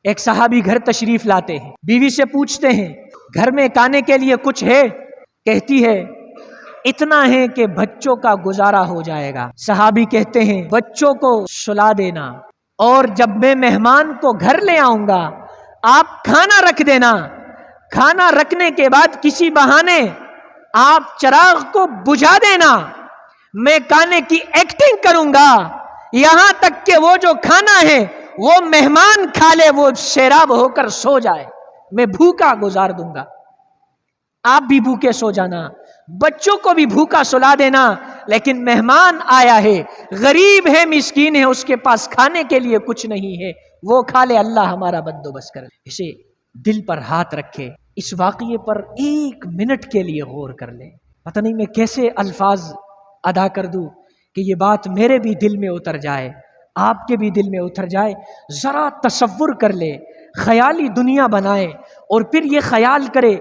ایک صحابی گھر تشریف لاتے ہیں، بیوی سے پوچھتے ہیں گھر میں کھانے کے لیے کچھ ہے؟ کہتی ہے اتنا ہے کہ بچوں کا گزارا ہو جائے گا۔ صحابی کہتے ہیں بچوں کو سلا دینا، اور جب میں مہمان کو گھر لے آؤں گا آپ کھانا رکھ دینا، کھانا رکھنے کے بعد کسی بہانے آپ چراغ کو بجھا دینا، میں کھانے کی ایکٹنگ کروں گا یہاں تک کہ وہ جو کھانا ہے وہ مہمان کھا لے، وہ سیراب ہو کر سو جائے، میں بھوکا گزار دوں گا۔ آپ بھی بھوکے سو جانا، بچوں کو بھی بھوکا سلا دینا، لیکن مہمان آیا ہے، غریب ہے، مسکین ہے، اس کے پاس کھانے کے لیے کچھ نہیں ہے، وہ کھا لے، اللہ ہمارا بندوبست کر۔ اسے دل پر ہاتھ رکھے، اس واقعے پر 1 منٹ کے لیے غور کر لیں۔ پتہ نہیں میں کیسے الفاظ ادا کر دوں کہ یہ بات میرے بھی دل میں اتر جائے، آپ کے بھی دل میں اتر جائے۔ ذرا تصور کر لے، خیالی دنیا بنائے، اور پھر یہ خیال کرے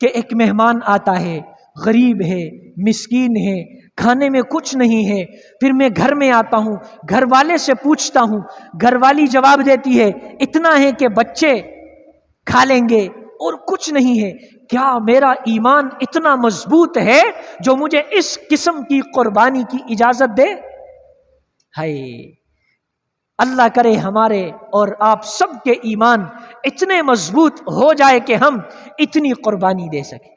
کہ ایک مہمان آتا ہے، غریب ہے، مسکین ہے، کھانے میں کچھ نہیں ہے، پھر میں گھر میں آتا ہوں، گھر والے سے پوچھتا ہوں، گھر والی جواب دیتی ہے اتنا ہے کہ بچے کھا لیں گے اور کچھ نہیں ہے۔ کیا میرا ایمان اتنا مضبوط ہے جو مجھے اس قسم کی قربانی کی اجازت دے؟ ہائے، اللہ کرے ہمارے اور آپ سب کے ایمان اتنے مضبوط ہو جائے کہ ہم اتنی قربانی دے سکیں۔